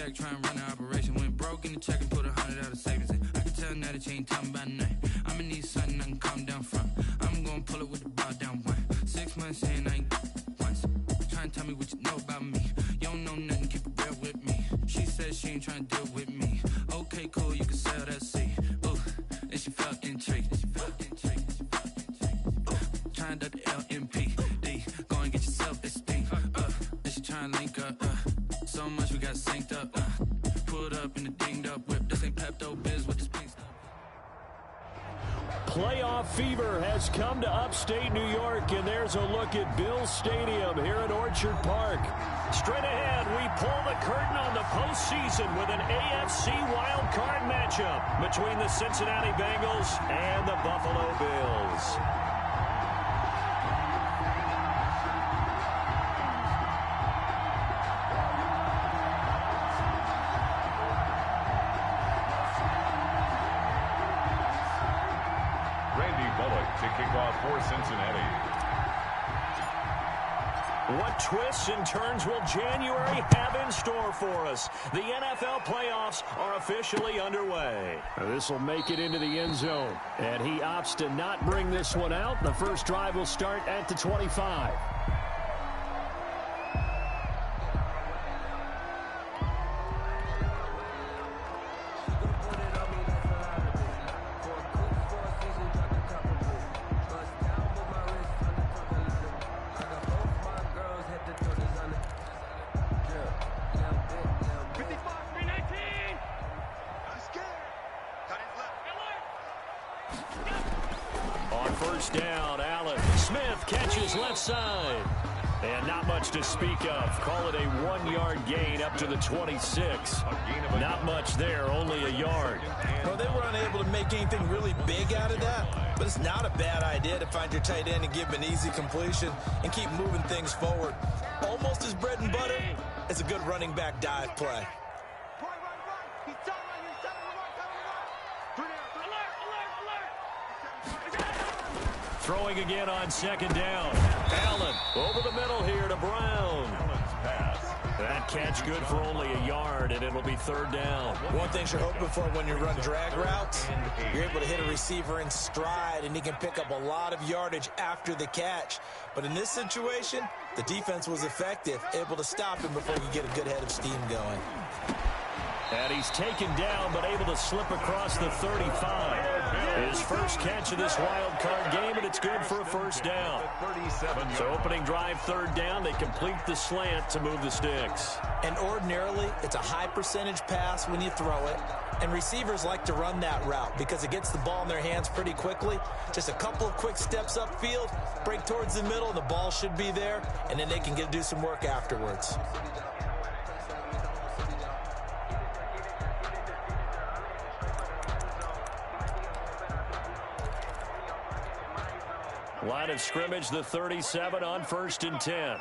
stack, try and run the operation. Went broke in the check and put 100 out of savings in. I can tell now that you ain't talking about nothing. I'ma need something I can calm down from. I'm gonna pull it with the bar down one. 6 months saying I ain't once. Try and tell me what you know about me. You don't know nothing, keep it real with me. She said she ain't trying to deal with me. Okay, cool, you can sell that seat. Ooh, and she felt intrigued. Trying to the LMPD. Go and get your self-esteem. And she trying to link up. So much we got synced up. Pulled up in the dinged up whip. This ain't Pepto-Biz with this pink stuff. Playoff fever has come to upstate New York, and there's a look at Bill Stadium here at Orchard Park. Straight ahead, we pull the curtain on the postseason with an AFC wild card matchup between the Cincinnati Bengals and the Buffalo Bills. To kick off for Cincinnati. What twists and turns will January have in store for us? The NFL playoffs are officially underway. This will make it into the end zone, and he opts to not bring this one out. The first drive will start at the 25. First down, Allen. Smith catches left side. And not much to speak of. Call it a 1-yard gain up to the 26. Not much there, only a yard. Well, they were unable to make anything really big out of that, but it's not a bad idea to find your tight end and give him an easy completion and keep moving things forward. Almost as bread and butter as a good running back dive play. Throwing again on second down. Allen over the middle here to Brown. That catch good for only a yard, and it'll be third down. One thing you're hoping for when you run drag routes, you're able to hit a receiver in stride, and he can pick up a lot of yardage after the catch. But in this situation, the defense was effective, able to stop him before he get a good head of steam going. And he's taken down, but able to slip across the 35. His first catch of this wild card game, and it's good for a first down. So opening drive, third down, they complete the slant to move the sticks. And ordinarily, it's a high percentage pass when you throw it. And receivers like to run that route because it gets the ball in their hands pretty quickly. Just a couple of quick steps upfield, break towards the middle, and the ball should be there. And then they can do some work afterwards. Line of scrimmage, the 37 on 1st and 10.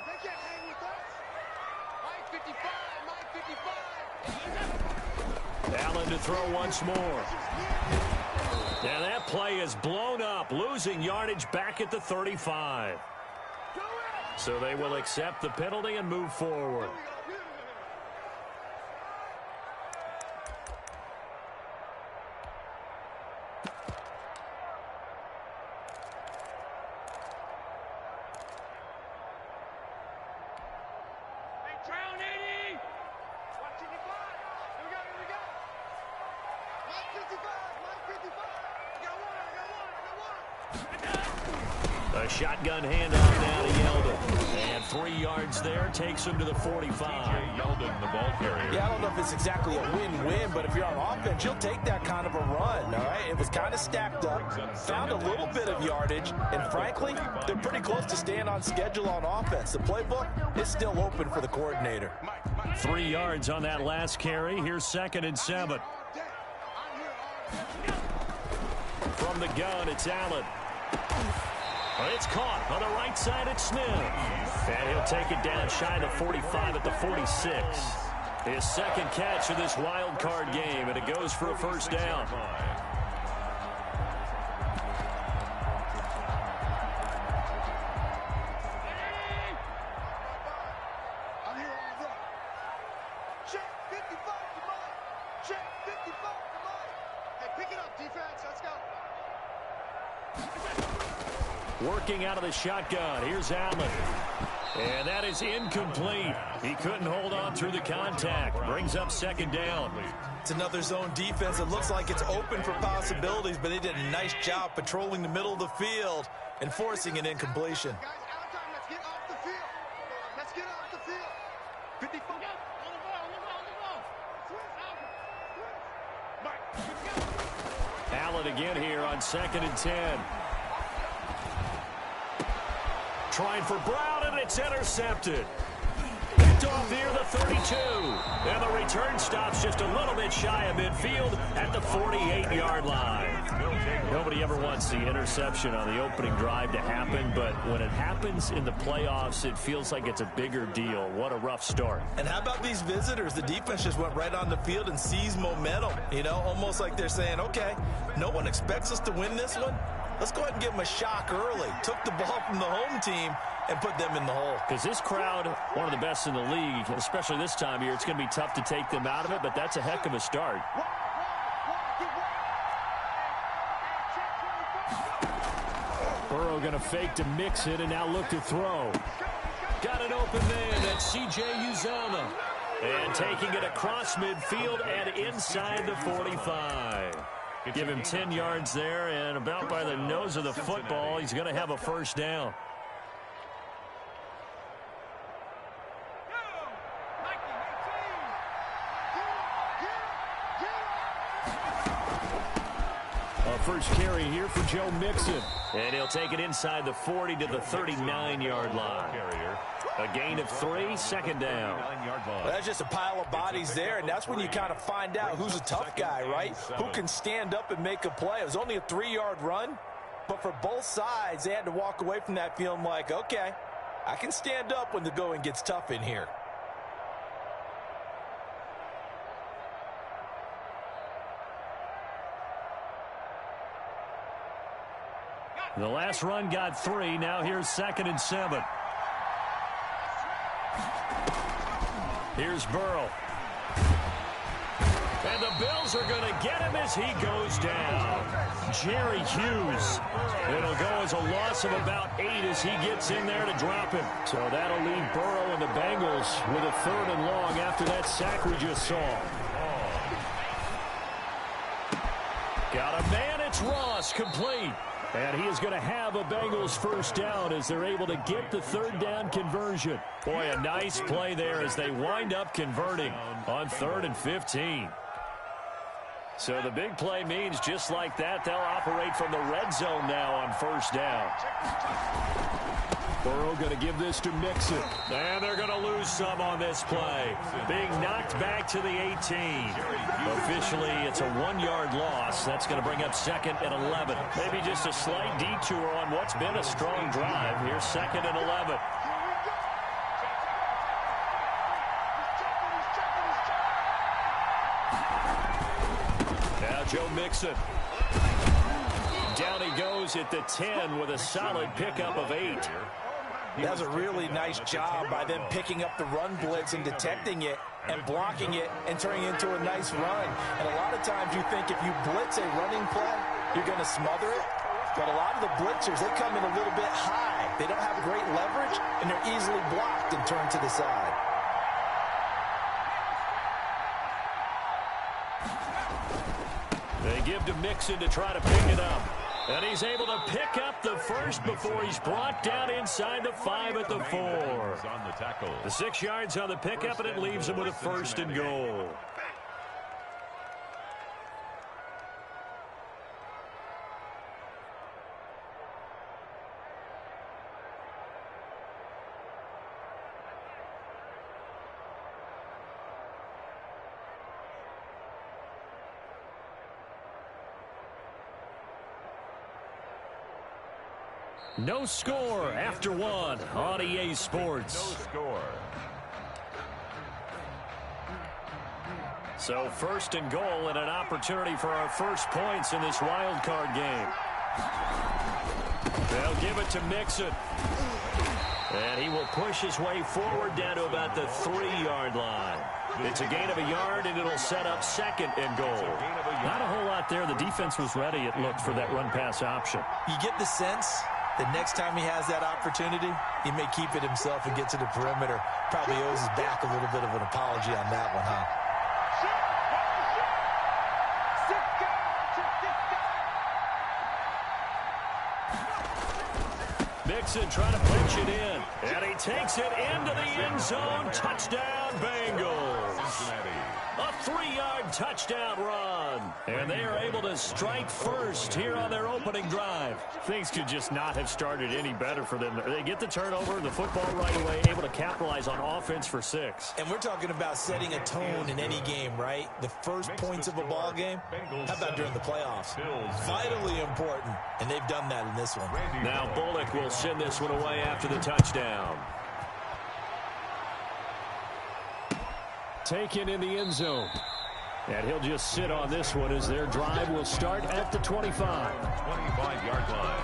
Allen to throw once more. Now that play is blown up, losing yardage back at the 35. So they will accept the penalty and move forward. A shotgun handoff now to Yeldon. And 3 yards there takes him to the 45. Yeldon, the ball carrier. Yeah, I don't know if it's exactly a win-win, but if you're on offense, you'll take that kind of a run, all right? It was kind of stacked up, found a little bit of yardage, and frankly, they're pretty close to staying on schedule on offense. The playbook is still open for the coordinator. 3 yards on that last carry. Here's 2nd and 7. From the gun, it's Allen. It's caught on the right side at Smith. And he'll take it down shy of the 45 at the 46. His second catch of this wild card game, and it goes for a first down. Working out of the shotgun. Here's Allen. And that is incomplete. He couldn't hold on through the contact. Brings up second down. It's another zone defense. It looks like it's open for possibilities, but they did a nice job patrolling the middle of the field and forcing an incompletion. Allen again here on 2nd and 10. Trying for Brown, and it's intercepted. Picked off near the 32. And the return stops just a little bit shy of midfield at the 48-yard line. Nobody ever wants the interception on the opening drive to happen, but when it happens in the playoffs, it feels like it's a bigger deal. What a rough start. And how about these visitors? The defense just went right on the field and seized momentum. You know, almost like they're saying, okay, no one expects us to win this one. Let's go ahead and give them a shock early. Took the ball from the home team and put them in the hole. Because this crowd, one of the best in the league, especially this time of year, it's going to be tough to take them out of it, but that's a heck of a start. Burrow going to fake to mix it and now look to throw. Got an open man. That's C.J. Uzomah. And taking it across midfield and inside the 45. Give him 10 yards there, and about by the nose of the football, he's going to have a first down. First carry here for Joe Mixon. And he'll take it inside the 40 to the 39-yard line. A gain of 3, 2nd down. Well, that's just a pile of bodies there, and that's when you kind of find out who's a tough guy, right? Who can stand up and make a play. It was only a 3-yard run, but for both sides, they had to walk away from that feeling like, okay, I can stand up when the going gets tough in here. The last run got 3. Now here's 2nd and 7. Here's Burrow. And the Bills are going to get him as he goes down. Jerry Hughes. It'll go as a loss of about 8 as he gets in there to drop him. So that'll leave Burrow and the Bengals with a 3rd and long after that sack we just saw. Got a man. It's Ross, complete. And he is going to have a Bengals first down as they're able to get the 3rd down conversion. Boy, a nice play there as they wind up converting on 3rd and 15. So the big play means just like that, they'll operate from the red zone now on 1st down. Burrow going to give this to Mixon. And they're going to lose some on this play. Being knocked back to the 18. Officially, it's a 1-yard loss. That's going to bring up 2nd and 11. Maybe just a slight detour on what's been a strong drive. Here's 2nd and 11. Now Joe Mixon. Down he goes at the 10 with a solid pickup of 8. That's a really nice job by them picking up the run blitz and detecting it and blocking it and turning it into a nice run. And a lot of times you think if you blitz a running play, you're going to smother it. But a lot of the blitzers, they come in a little bit high. They don't have great leverage, and they're easily blocked and turned to the side. They give to Mixon to try to pick it up. And he's able to pick up the first before he's brought down inside the 5 at the 4. The 6 yards on the pickup, and it leaves him with a 1st and goal. No score after 1 on EA Sports. No score. So 1st and goal and an opportunity for our first points in this wild card game. They'll give it to Mixon. And he will push his way forward down to about the 3-yard line. It's a gain of a yard, and it'll set up second and goal. Not a whole lot there. The defense was ready, it looked, for that run-pass option. You get the sense that next time he has that opportunity, he may keep it himself and get to the perimeter. Probably owes his back a little bit of an apology on that one, huh? Mixon trying to punch it in, and he takes it into the end zone. Touchdown, Bengals. A 3-yard touchdown run, and they are able to strike first here on their opening drive. Things could just not have started any better for them. They get the turnover, the football right away, able to capitalize on offense for 6. And we're talking about setting a tone in any game, right? The first points of a ball game, how about during the playoffs? Vitally important, and they've done that in this one. Now Bullock will send this one away after the touchdown. Taken in the end zone. And he'll just sit on this one as their drive will start at the 25. 25-yard line.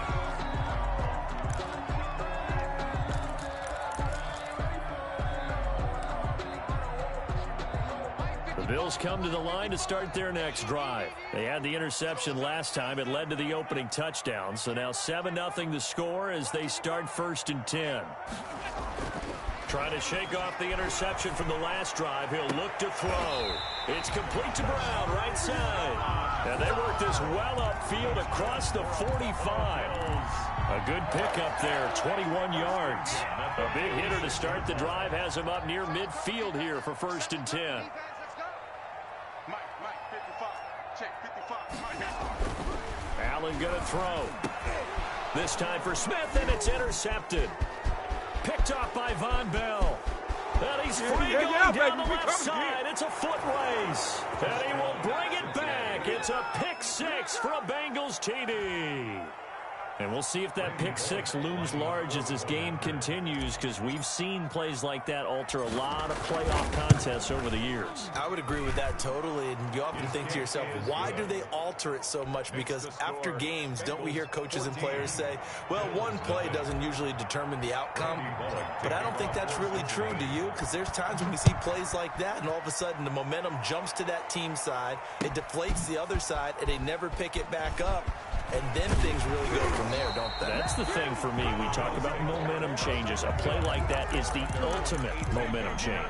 The Bills come to the line to start their next drive. They had the interception last time. It led to the opening touchdown. So now 7-0 the score as they start 1st and 10. Trying to shake off the interception from the last drive. He'll look to throw. It's complete to Brown, right side. And they work this well upfield across the 45. A good pickup there, 21 yards. A big hitter to start the drive has him up near midfield here for 1st and 10. Allen going to throw. This time for Smith, and it's intercepted. Picked off by Von Bell. And he's free going down the left side. It's a foot race. And he will bring it back. It's a pick 6 for a Bengals TD. And we'll see if that pick 6 looms large as this game continues, because we've seen plays like that alter a lot of playoff contests over the years. I would agree with that totally. And you often think to yourself, why do they alter it so much? Because after games, don't we hear coaches and players say, well, one play doesn't usually determine the outcome. But I don't think that's really true, do you? Because there's times when we see plays like that, and all of a sudden the momentum jumps to that team side. It deflates the other side, and they never pick it back up. And then things really go from there, don't they? That's the thing for me. We talk about momentum changes. A play like that is the ultimate momentum change.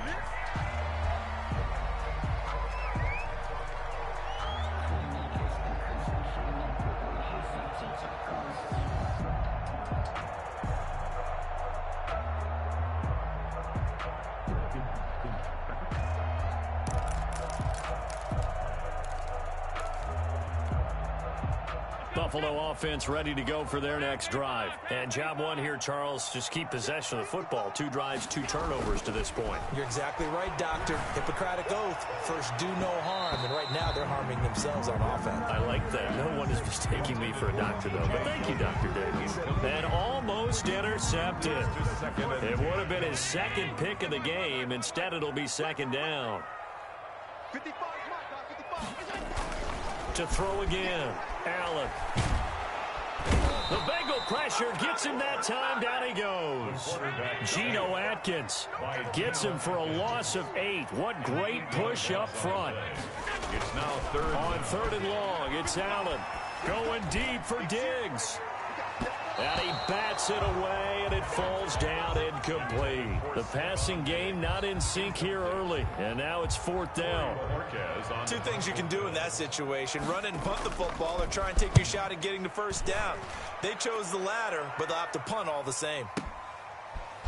Buffalo offense ready to go for their next drive. And job one here, Charles, just keep possession of the football. 2 drives, 2 turnovers to this point. You're exactly right, Doctor. Hippocratic oath. First, do no harm. And right now, they're harming themselves on offense. I like that. No one is mistaking me for a doctor, though. But thank you, Dr. Davies. And almost intercepted. It would have been his 2nd pick of the game. Instead, it'll be 2nd down. To throw again. Allen. The Bengal pressure gets him that time. Down he goes. Geno Atkins gets him for a loss of 8. What great push up front. It's now 3rd. On 3rd and long, it's Allen going deep for Diggs. And he bats it away, and it falls down incomplete. The passing game not in sync here early, and now it's 4th down. 2 things you can do in that situation: run and punt the football, or try and take your shot at getting the 1st down. They chose the latter, but they'll have to punt all the same.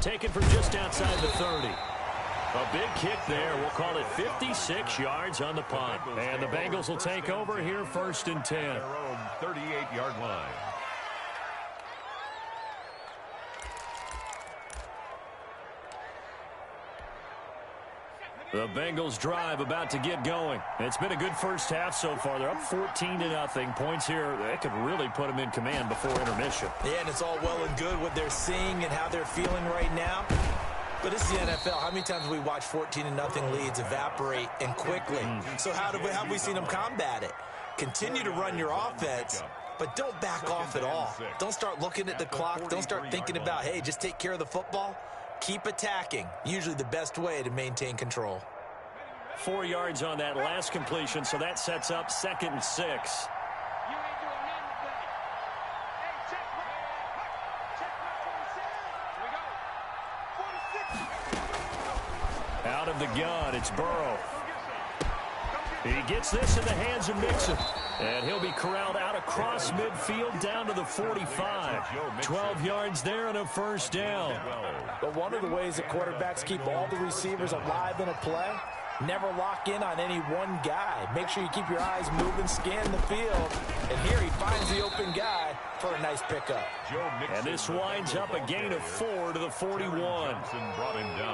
Taken from just outside the 30. A big kick there. We'll call it 56 yards on the punt. And the Bengals will take over here 1st and 10. Their own 38-yard line. The Bengals drive about to get going. It's been a good first half so far. They're up 14-0. Points here, that could really put them in command before intermission. Yeah, and it's all well and good what they're seeing and how they're feeling right now. But it's the NFL. How many times have we watched 14-0 leads evaporate and quickly? So how have we seen them combat it? Continue to run your offense, but don't back off at all. Don't start looking at the clock. Don't start thinking about, hey, just take care of the football. Keep attacking. Usually the best way to maintain control. 4 yards on that last completion, so that sets up 2nd and 6. Out of the gun, it's Burrow. He gets this in the hands of Mixon. And he'll be corralled out across midfield down to the 45. 12 yards there and a first down. But one of the ways that quarterbacks keep all the receivers alive in a play, never lock in on any one guy. Make sure you keep your eyes moving, scan the field. And here he finds the open guy for a nice pickup. And this winds up a gain of 4 to the 41.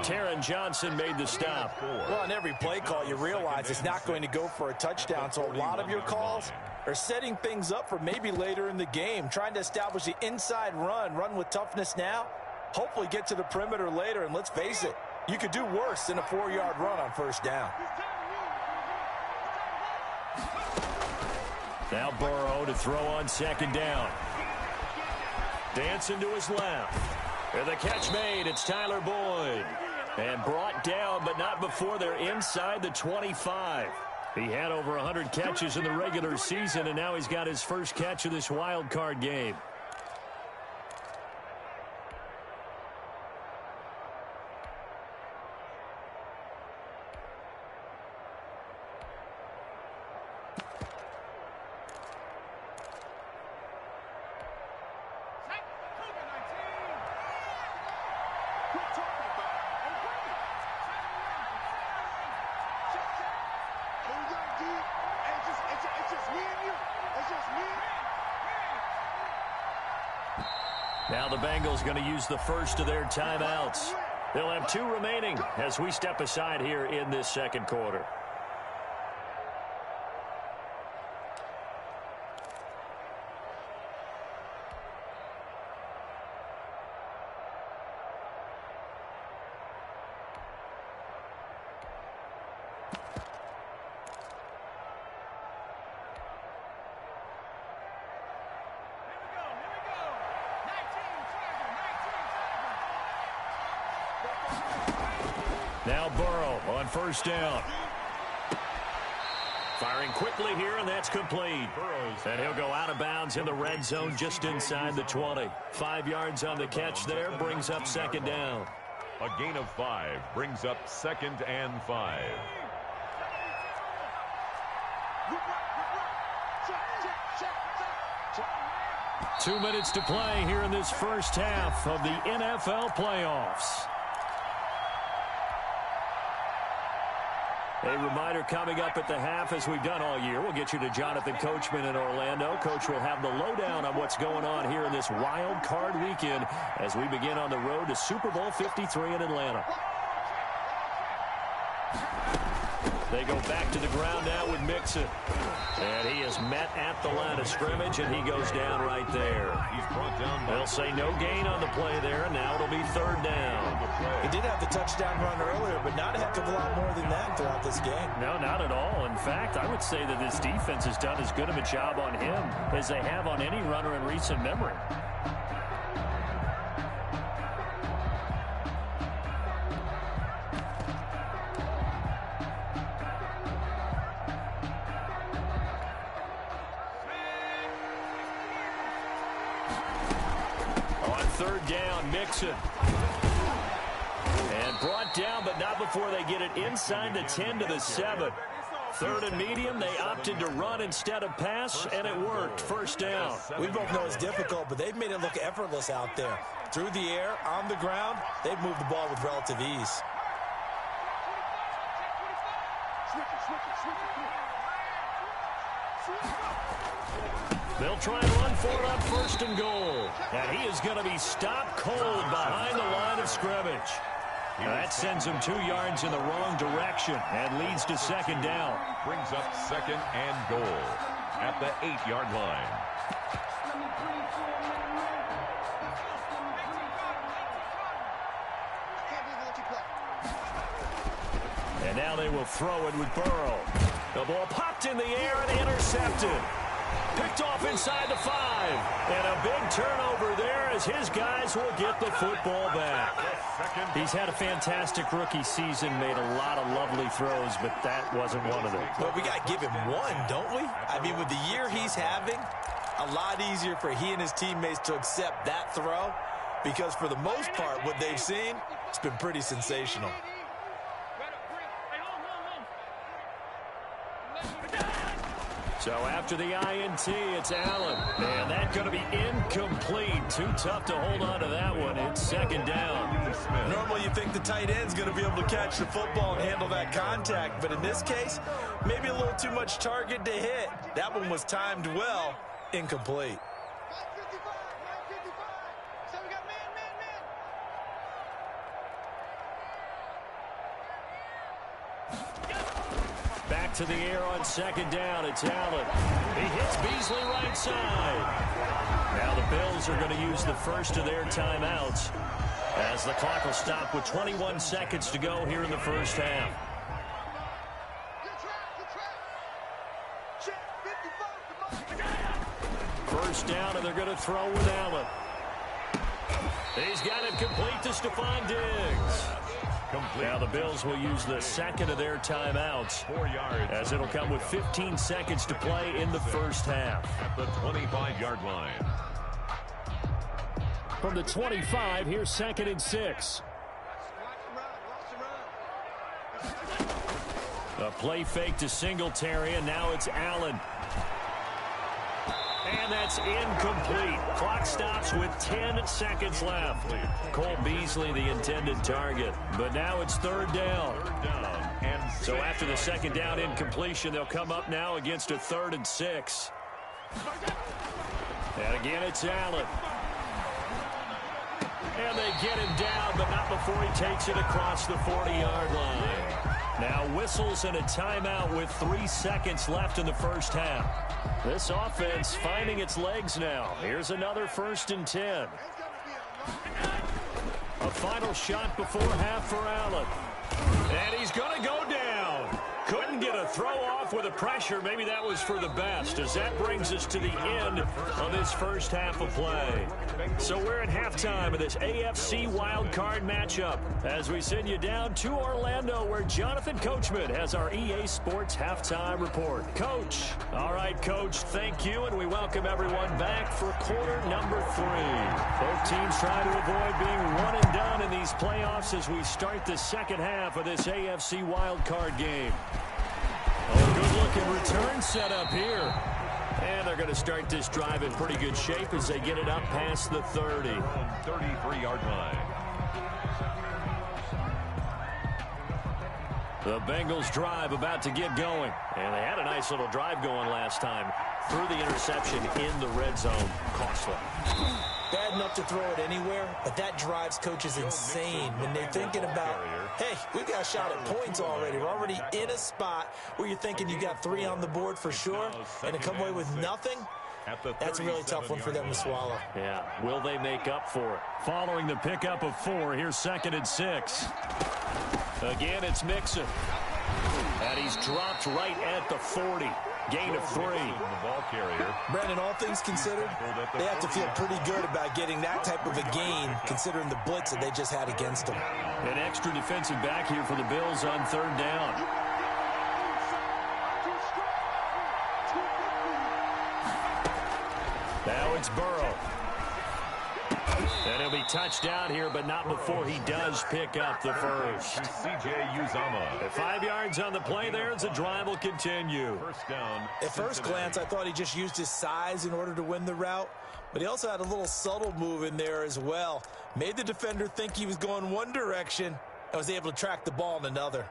Taron Johnson made the stop. Well, on every play call, you realize it's not going to go for a touchdown. So a lot of your calls are setting things up for maybe later in the game, trying to establish the inside run with toughness now, hopefully get to the perimeter later. And let's face it, you could do worse than a 4-yard run on first down. Now Burrow to throw on 2nd down. Dancing to his left. And the catch made. It's Tyler Boyd. And brought down, but not before they're inside the 25. He had over 100 catches in the regular season, and now he's got his first catch of this wild card game. Now the Bengals going to use the first of their timeouts. They'll have 2 remaining as we step aside here in this second quarter. Now Burrow on first down. Firing quickly here, and that's complete. And he'll go out of bounds in the red zone just inside the 20. 5 yards on the catch there, brings up 2nd down. A gain of 5 brings up 2nd and 5. 2 minutes to play here in this first half of the NFL playoffs. A reminder coming up at the half, as we've done all year. We'll get you to Jonathan Coachman in Orlando. Coach will have the lowdown on what's going on here in this wild card weekend as we begin on the road to Super Bowl 53 in Atlanta. They go back to the ground now with Mixon. And he is met at the line of scrimmage, and he goes down right there. They'll say no gain on the play there, and now it'll be 3rd down. He did have the touchdown run earlier, but not a heck of a lot more than that throughout this game. No, not at all. In fact, I would say that this defense has done as good of a job on him as they have on any runner in recent memory. On 3rd down, Mixon. And brought down, but not before they get it inside the 10 to the 7. 3rd and medium, they opted to run instead of pass, and it worked. First down. We both know it's difficult, but they've made it look effortless out there. Through the air, on the ground, they've moved the ball with relative ease. They'll try and run for it on 1st and goal. And he is going to be stopped cold behind the line of scrimmage. That sends him 2 yards in the wrong direction and leads to 2nd down. Brings up 2nd and goal at the 8-yard line. And now they will throw it with Burrow. The ball popped in the air and intercepted. Picked off inside the 5. And a big turnover there as his guys will get the football back. He's had a fantastic rookie season, made a lot of lovely throws, but that wasn't one of them. Well, we got to give him one, don't we? I mean, with the year he's having, a lot easier for he and his teammates to accept that throw because for the most part, what they've seen, it's been pretty sensational. So after the INT, it's Allen. And that's going to be incomplete. Too tough to hold on to that one. It's second down. Normally you think the tight end's going to be able to catch the football and handle that contact. But in this case, maybe a little too much target to hit. That one was timed well. Incomplete. Back to the air on second down. It's Allen. He hits Beasley right side. Now the Bills are going to use the first of their timeouts as the clock will stop with 21 seconds to go here in the first half. First down, and they're going to throw with Allen. He's got it complete to Stephon Diggs. Now the Bills will use the second of their timeouts 4 yards as it'll come with 15 seconds to play in the first half. at the 25-yard line. From the 25, here's second and 6. A play fake to Singletary, and now it's Allen. And that's incomplete. Clock stops with 10 seconds left. Cole Beasley, the intended target. But now it's third down. So after the second down incompletion, they'll come up now against a 3rd and 6. And again, it's Allen. And they get him down, but not before he takes it across the 40-yard line. Now whistles and a timeout with 3 seconds left in the first half. This offense finding its legs now. Here's another 1st and 10. A final shot before half for Allen. And he's going to go down. Couldn't get a throw off with the pressure. Maybe that was for the best, as that brings us to the end of this first half of play. So we're at halftime of this AFC wildcard matchup as we send you down to Orlando, where Jonathan Coachman has our EA Sports halftime report. Coach. All right, Coach, thank you, and we welcome everyone back for quarter number 3. Both teams trying to avoid being one and done in these playoffs as we start the second half of this AFC wildcard game. Oh, good-looking return set up here. And they're going to start this drive in pretty good shape as they get it up past the 30. 33-yard line. The Bengals drive about to get going. And they had a nice little drive going last time. Threw the interception in the red zone. Costly. Bad enough to throw it anywhere, but that drives coaches insane when they're thinking about, hey, we've got a shot at points already. We're already in a spot where you're thinking you got 3 on the board for sure, and to come away with nothing, that's a really tough one for them to swallow. Yeah, will they make up for it? Following the pickup of 4, here's 2nd and 6. Again, it's Mixon. And he's dropped right at the 40. Gain of 3. The ball carrier. Brandon, all things considered, they have to feel pretty good about getting that type of a gain, considering the blitz that they just had against them. An extra defensive back here for the Bills on 3rd down. Now it's Burrow. And he'll be touched down here, but not before he does pick up the first. C.J. Uzomah. 5 yards on the play there as the drive will continue. First down. At first glance, I thought he just used his size in order to win the route, but he also had a little subtle move in there as well. Made the defender think he was going one direction and was able to track the ball in another.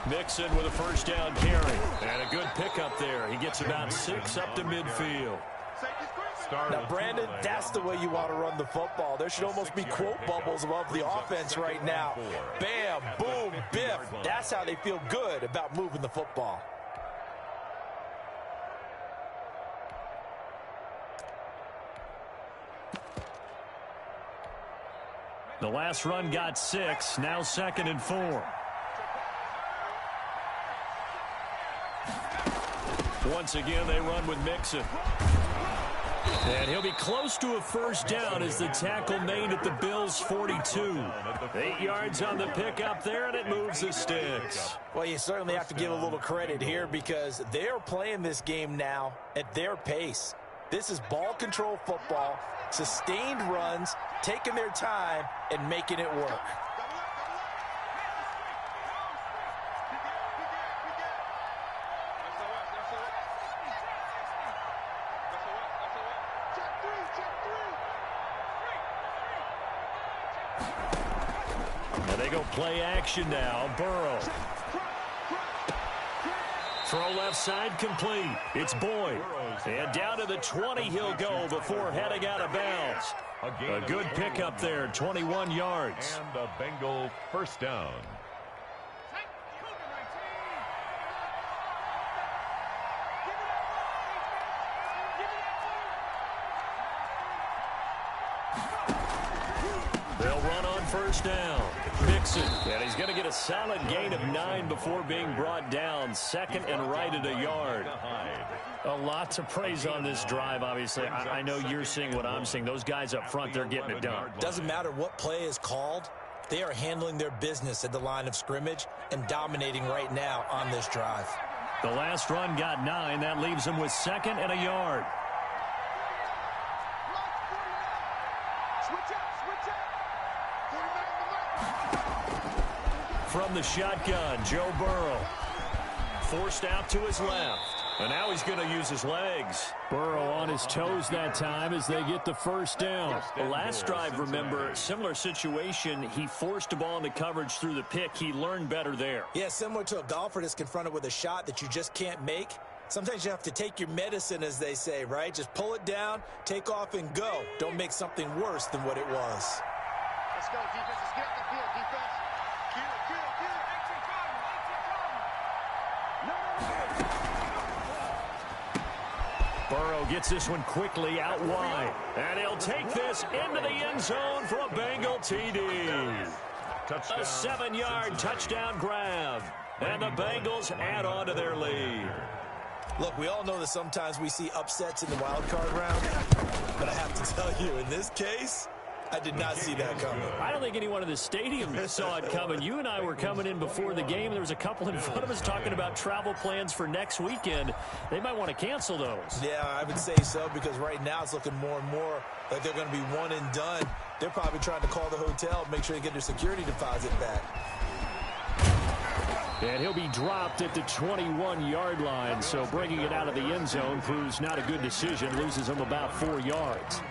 Mixon with a first down carry. And a good pickup there. He gets about 6 up to midfield. Now, Brandon, that's the way you want to run the football. There should almost be quote bubbles above the offense right now. Bam, boom, biff. That's how they feel good about moving the football. The last run got 6, now 2nd and 4. Once again, they run with Mixon. And he'll be close to a first down as the tackle made at the Bills' 42. 8 yards on the pickup there, and it moves the sticks. Well, you certainly have to give a little credit here because they're playing this game now at their pace. This is ball control football, sustained runs, taking their time, and making it work. And they go play action now. Burrow. Throw left side complete. It's Boyd. And down to the 20 he'll go before heading out of bounds. A good pickup there, 21 yards. And the Bengal first down. They'll run on first down. Mixon, and he's going to get a solid gain of 9 before being brought down. 2nd and right at a yard. A lot to praise on this drive, obviously. I know you're seeing what I'm seeing. Those guys up front, they're getting it done. Doesn't matter what play is called. They are handling their business at the line of scrimmage and dominating right now on this drive. The last run got 9. That leaves them with 2nd and a yard. From the shotgun, Joe Burrow. Forced out to his left. And now he's going to use his legs. Burrow on his toes that time as they get the first down. The last drive, remember, similar situation. He forced the ball into coverage through the pick. He learned better there. Yeah, similar to a golfer that's confronted with a shot that you just can't make. Sometimes you have to take your medicine, as they say, right? Just pull it down, take off, and go. Don't make something worse than what it was. Let's go, defense. Let's get off the field, defense. Burrow gets this one quickly out wide. And he'll take this into the end zone for a Bengal TD. A 7-yard touchdown grab. And the Bengals add on to their lead. Look, we all know that sometimes we see upsets in the wild card round. But I have to tell you, in this case, I did not see that coming. I don't think anyone in the stadium saw it coming. You and I were coming in before the game. There was a couple in front of us talking about travel plans for next weekend. They might want to cancel those. Yeah, I would say so, because right now it's looking more and more like they're going to be one and done. They're probably trying to call the hotel, make sure they get their security deposit back. And he'll be dropped at the 21-yard line, so bringing it out of the end zone proves not a good decision. Loses him about 4 yards.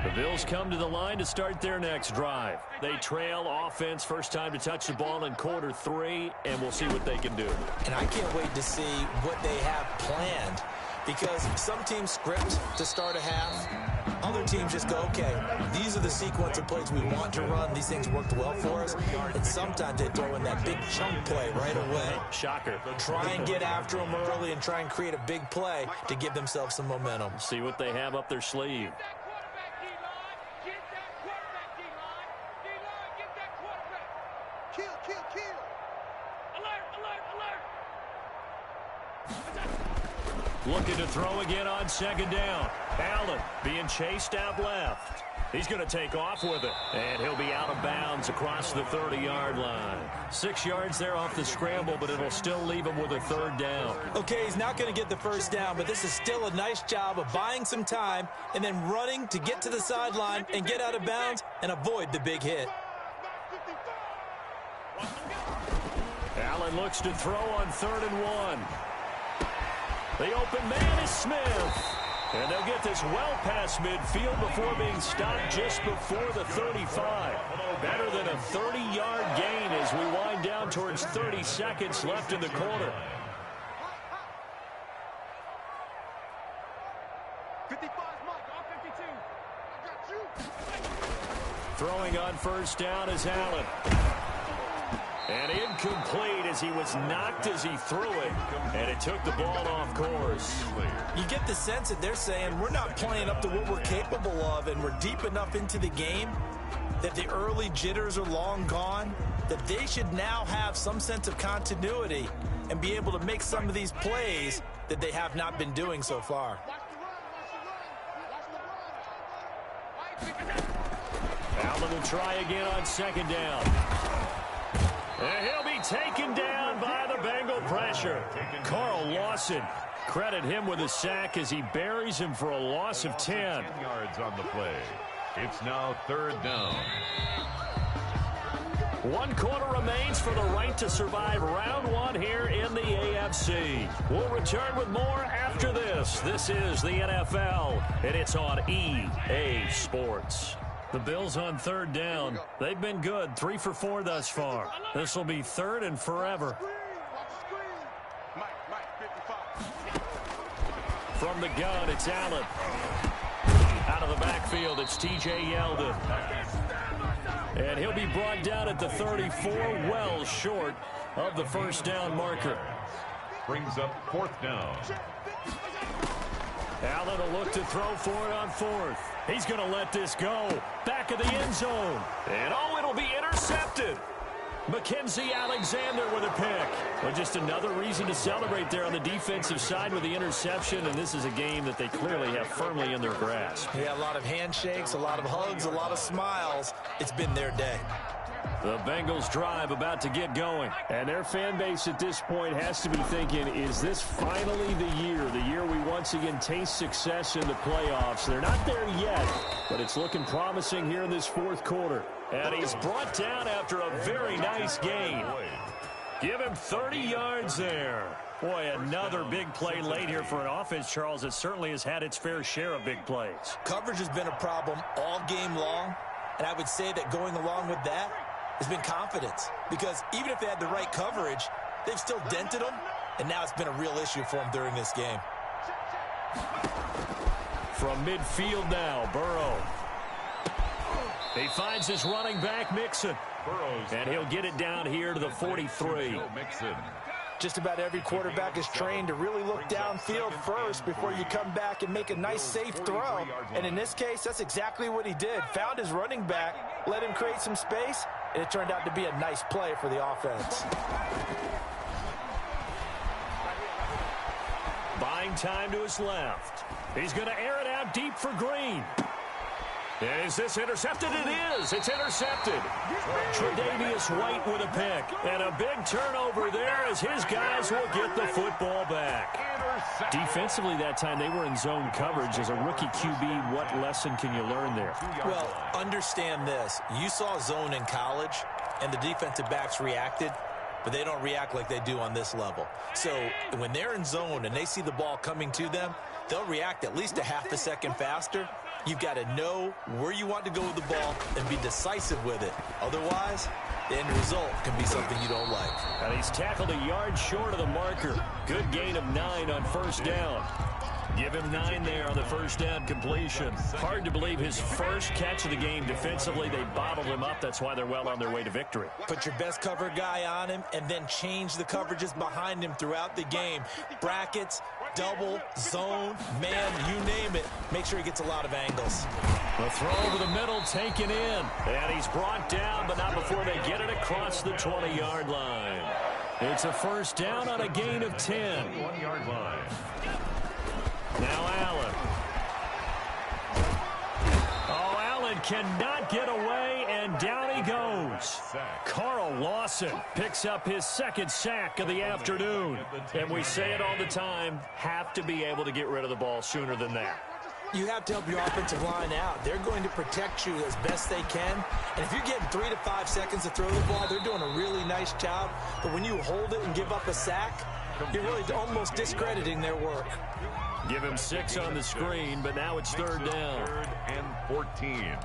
The Bills come to the line to start their next drive. They trail offense, first time to touch the ball in quarter 3, and we'll see what they can do. And I can't wait to see what they have planned, because some teams script to start a half. Other teams just go, okay, these are the sequence of plays we want to run. These things worked well for us. And sometimes they throw in that big chunk play right away. Shocker. Try and get after them early and try and create a big play to give themselves some momentum. See what they have up their sleeve. Looking to throw again on second down. Allen being chased out left. He's going to take off with it. And he'll be out of bounds across the 30-yard line. 6 yards there off the scramble, but it'll still leave him with a third down. Okay, he's not going to get the first down, but this is still a nice job of buying some time and then running to get to the sideline and get out of bounds and avoid the big hit. Allen looks to throw on 3rd and 1. The open man is Smith. And they'll get this well past midfield before being stopped just before the 35. Better than a 30-yard gain as we wind down towards 30 seconds left in the quarter. 55, Mike. R52. I got you. Throwing on first down is Allen. And incomplete as he was knocked as he threw it. And it took the ball off course. You get the sense that they're saying we're not playing up to what we're capable of, and we're deep enough into the game that the early jitters are long gone, that they should now have some sense of continuity and be able to make some of these plays that they have not been doing so far. Allen will try again on second down. And he'll be taken down by the Bengal pressure. Carl Lawson, credit him with a sack as he buries him for a loss of 10. 10 yards on the play. It's now third down. 1 quarter remains for the right to survive round 1 here in the AFC. We'll return with more after this. This is the NFL, and it's on EA Sports. The Bills on third down. They've been good, 3 for 4 thus far. This will be third and forever. From the gun, it's Allen. Out of the backfield, it's T.J. Yeldon. And he'll be brought down at the 34, well short of the first down marker. Brings up fourth down. Allen will look to throw for it on fourth. He's going to let this go. Back of the end zone. And oh, it'll be intercepted. Mackenzie Alexander with a pick. Well, just another reason to celebrate there on the defensive side with the interception, and this is a game that they clearly have firmly in their grasp. Yeah, a lot of handshakes, a lot of hugs, a lot of smiles. It's been their day. The Bengals drive about to get going. And their fan base at this point has to be thinking, is this finally the year we once again taste success in the playoffs? They're not there yet, but it's looking promising here in this fourth quarter. And he's brought down after a very nice gain. Give him 30 yards there. Boy, another big play late here for an offense, Charles, that certainly has had its fair share of big plays. Coverage has been a problem all game long, and I would say that going along with that has been confidence, because even if they had the right coverage, they've still dented them, and now it's been a real issue for them during this game. From midfield now, Burrow. He finds his running back, Mixon. And he'll get it down here to the 43. Just about every quarterback is trained to really look downfield first before you come back and make a nice, safe throw. And in this case, that's exactly what he did. Found his running back, let him create some space, and it turned out to be a nice play for the offense. Buying time to his left. He's going to air it out deep for Green. Is this intercepted? It is. It's intercepted. Tre'Davious White with a pick. And a big turnover there as his guys will get the football back. Defensively that time, they were in zone coverage. As a rookie QB, what lesson can you learn there? Well, understand this. You saw zone in college, and the defensive backs reacted, but they don't react like they do on this level. So when they're in zone and they see the ball coming to them, they'll react at least a half a second faster. You've got to know where you want to go with the ball and be decisive with it. Otherwise, the end result can be something you don't like. And he's tackled a yard short of the marker. Good gain of 9 on first down. Give him 9 there on the first down completion. Hard to believe his first catch of the game defensively. They bottled him up. That's why they're well on their way to victory. Put your best cover guy on him and then change the coverages behind him throughout the game. Brackets, double, zone, man, you name it. Make sure he gets a lot of angles. The throw over the middle taken in. And he's brought down, but not before they get it across the 20-yard line. It's a first down on a gain of 10. 1-yard line. Now Allen. Oh, Allen cannot get away, and down he goes. Carl Lawson picks up his second sack of the afternoon. And we say it all the time, have to be able to get rid of the ball sooner than that. You have to help your offensive line out. They're going to protect you as best they can. And if you're getting 3 to 5 seconds to throw the ball, they're doing a really nice job. But when you hold it and give up a sack, you're really almost discrediting their work. Give him 6 on the screen, but now it's third down. 3rd and 14.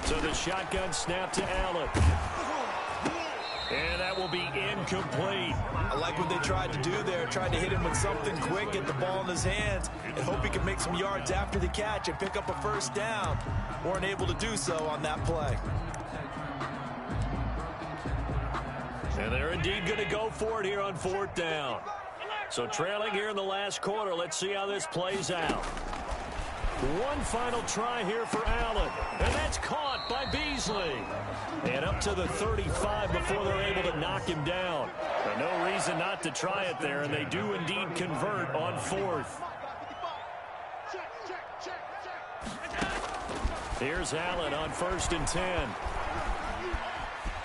So the shotgun snap to Allen. And that will be incomplete. I like what they tried to do there. Tried to hit him with something quick, get the ball in his hands, and hope he could make some yards after the catch and pick up a first down. Weren't able to do so on that play. And they're indeed going to go for it here on 4th down. So trailing here in the last quarter, let's see how this plays out. One final try here for Allen, and that's caught by Beasley. And up to the 35 before they're able to knock him down. But no reason not to try it there, and they do indeed convert on 4th. Here's Allen on 1st and 10.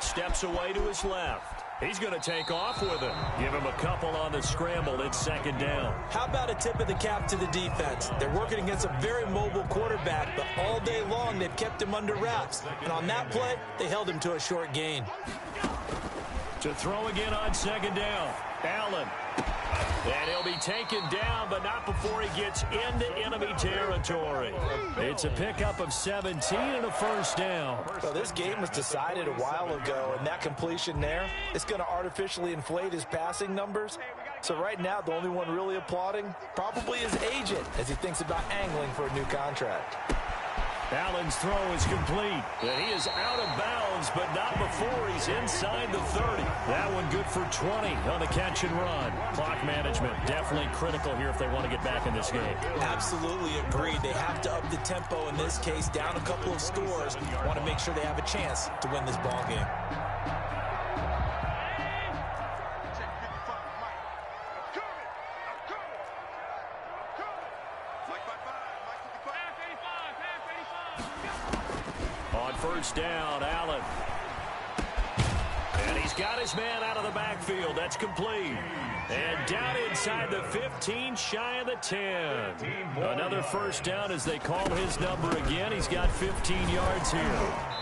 Steps away to his left. He's going to take off with it. Give him a couple on the scramble. It's 2nd down. How about a tip of the cap to the defense? They're working against a very mobile quarterback, but all day long they've kept him under wraps. And on that play, they held him to a short gain. To throw again on 2nd down. Allen. And he'll be taken down, but not before he gets into enemy territory. It's a pickup of 17 and a first down. Well, this game was decided a while ago, and that completion there, it's going to artificially inflate his passing numbers. So right now, the only one really applauding probably his agent as he thinks about angling for a new contract. Allen's throw is complete. And he is out of bounds, but not before he's inside the 30. That one good for 20 on the catch and run. Clock management definitely critical here if they want to get back in this game. Absolutely agreed. They have to up the tempo in this case, down a couple of scores. Want to make sure they have a chance to win this ball game. First down, Allen. And he's got his man out of the backfield. That's complete. And down inside the 15, shy of the 10. Another first down as they call his number again. He's got 15 yards here.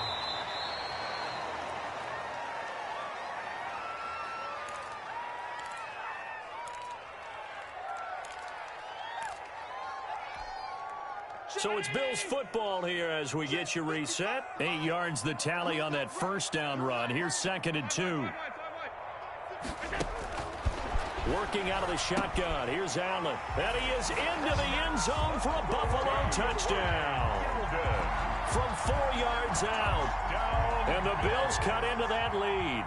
So it's Bills football here as we get you reset. 8 yards the tally on that first down run. Here's 2nd and 2. Working out of the shotgun. Here's Allen. And he is into the end zone for a Buffalo touchdown. From 4 yards out. And the Bills cut into that lead.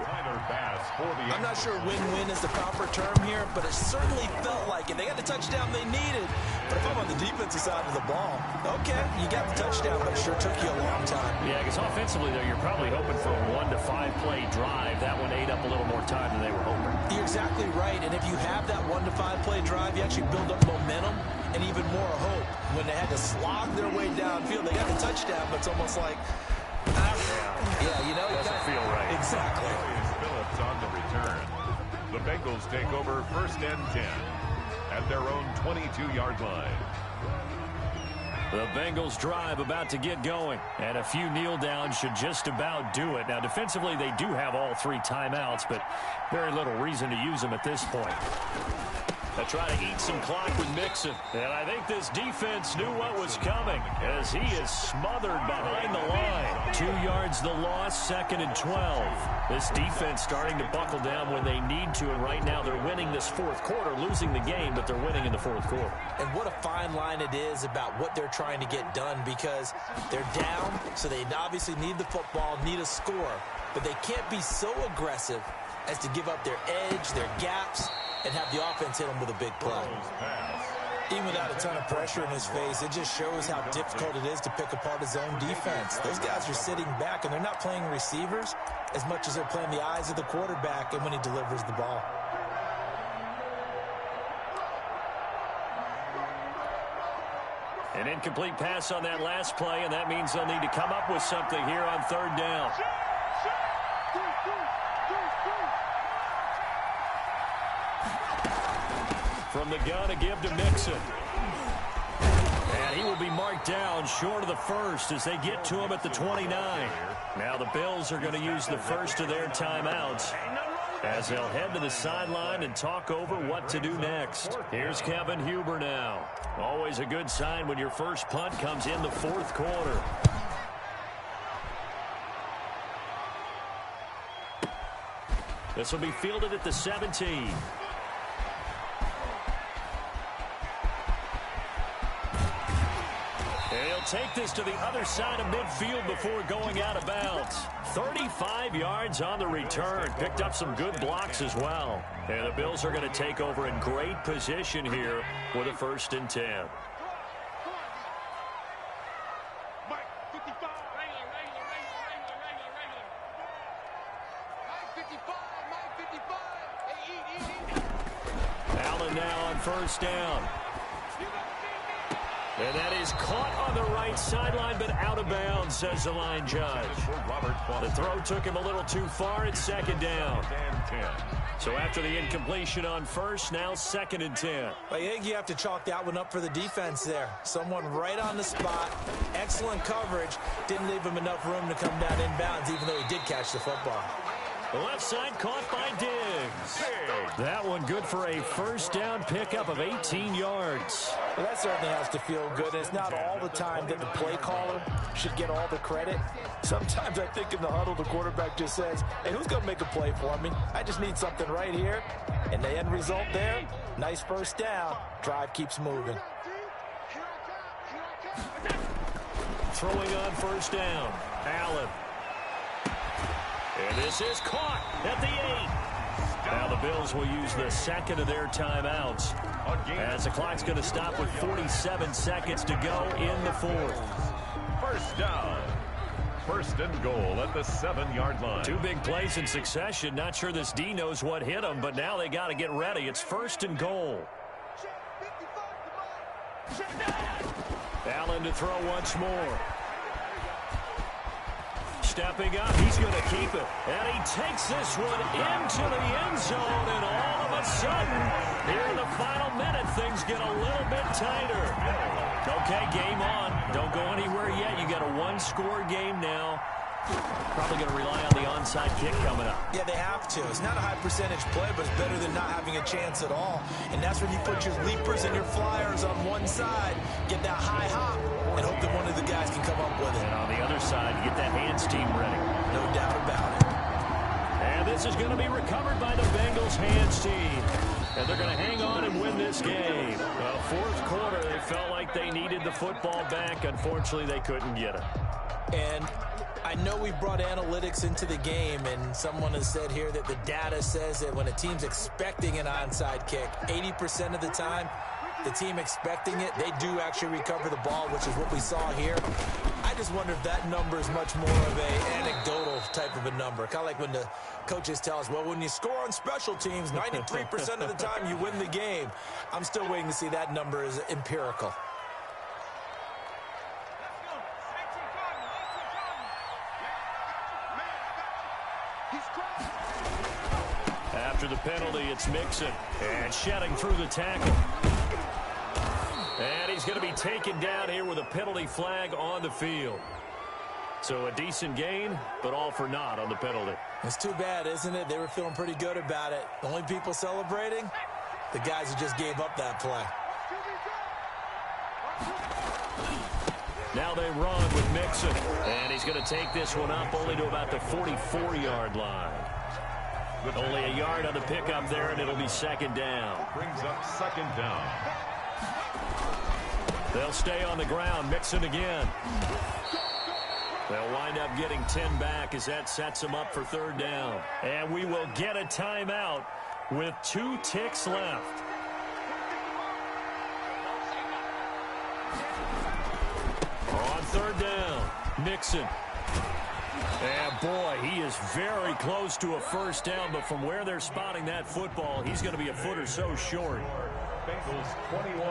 I'm not sure win-win is the proper term here, but it certainly felt like it. They got the touchdown they needed. But if I'm on the defensive side of the ball, okay, you got the touchdown, but it sure took you a long time. Yeah, because offensively, though, you're probably hoping for a 1 to 5 play drive. That one ate up a little more time than they were hoping. You're exactly right, and if you have that 1 to 5 play drive, you actually build up momentum and even more hope. When they had to slog their way downfield, they got the touchdown, but it's almost like, yeah, you know, doesn't feel right. Exactly. Phillips on the return. The Bengals take over 1st and 10 at their own 22-yard line. The Bengals drive about to get going, and a few kneel downs should just about do it. Now, defensively, they do have all 3 timeouts, but very little reason to use them at this point. They try to eat some clock with Mixon, and I think this defense knew what was coming as he is smothered behind the line. 2 yards the loss, 2nd and 12. This defense starting to buckle down when they need to, and right now they're winning this 4th quarter, losing the game, but they're winning in the 4th quarter. And what a fine line it is about what they're trying to get done, because they're down, so they obviously need the football, need a score, but they can't be so aggressive as to give up their edge, their gaps, and have the offense hit him with a big play. Even without a ton of pressure in his face, it just shows how difficult it is to pick apart his own defense. Those guys are sitting back, and they're not playing receivers as much as they're playing the eyes of the quarterback and when he delivers the ball. An incomplete pass on that last play, and that means they'll need to come up with something here on 3rd down. from the gun to give to Mixon. And he will be marked down short of the first as they get to him at the 29. Now the Bills are going to use the first of their timeouts as they'll head to the sideline and talk over what to do next. Here's Kevin Huber now. Always a good sign when your first punt comes in the fourth quarter. This will be fielded at the 17. He'll take this to the other side of midfield before going out of bounds. 35 yards on the return. Picked up some good blocks as well. And the Bills are going to take over in great position here with a 1st and 10. Allen now on 1st down. And that is caught on the right sideline, but out of bounds, says the line judge. The throw took him a little too far. It's 2nd down. So after the incompletion on 1st, now 2nd and 10. I think you have to chalk that one up for the defense there. Someone right on the spot. Excellent coverage. Didn't leave him enough room to come down inbounds, even though he did catch the football. The left side caught by Diggs. That one good for a 1st down pickup of 18 yards. Well, that certainly has to feel good. It's not all the time that the play caller should get all the credit. Sometimes I think in the huddle, the quarterback just says, hey, who's going to make a play for me? I just need something right here. And the end result there, nice 1st down. Drive keeps moving. Throwing on 1st down. Allen. And this is caught at the 8. Now the Bills will use the 2nd of their timeouts as the clock's going to stop with 47 seconds to go in the 4th. 1st down. 1st and goal at the 7-yard line. 2 big plays in succession. Not sure this D knows what hit them, but now they got to get ready. It's 1st and goal. Allen to throw once more. Stepping up, he's going to keep it. And he takes this one into the end zone, and all of a sudden, here in the final minute, things get a little bit tighter. Okay, game on. Don't go anywhere yet. You got a 1-score game now. Probably going to rely on the onside kick coming up. Yeah, they have to. It's not a high percentage play, but it's better than not having a chance at all. And that's when you put your leapers and your flyers on one side, get that high hop, and hope that one of the guys can come up with it. And on the other side, get that hands team ready. No doubt about it. And this is going to be recovered by the Bengals hands team. And they're going to hang on and win this game. Well, 4th quarter, they felt like they needed the football back. Unfortunately, they couldn't get it. And I know we brought analytics into the game, and someone has said here that the data says that when a team's expecting an onside kick, 80% of the time, the team expecting it, they do actually recover the ball, which is what we saw here. I just wonder if that number is much more of a anecdotal type of a number. Kind of like when the coaches tell us, well, when you score on special teams, 93% of the time you win the game. I'm still waiting to see that number is empirical. After the penalty, it's Mixon. And shedding through the tackle. And he's going to be taken down here with a penalty flag on the field. So a decent gain, but all for naught on the penalty. It's too bad, isn't it? They were feeling pretty good about it. The only people celebrating, the guys who just gave up that play. Now they run with Mixon. And he's going to take this one up only to about the 44-yard line. Only a yard on the pickup there, and it'll be 2nd down. Brings up 2nd down. They'll stay on the ground. Mixon again. They'll wind up getting 10 back as that sets them up for 3rd down. And we will get a timeout with 2 ticks left. On 3rd down, Mixon. And boy, he is very close to a 1st down, but from where they're spotting that football, he's going to be a foot or so short. Bengals 21,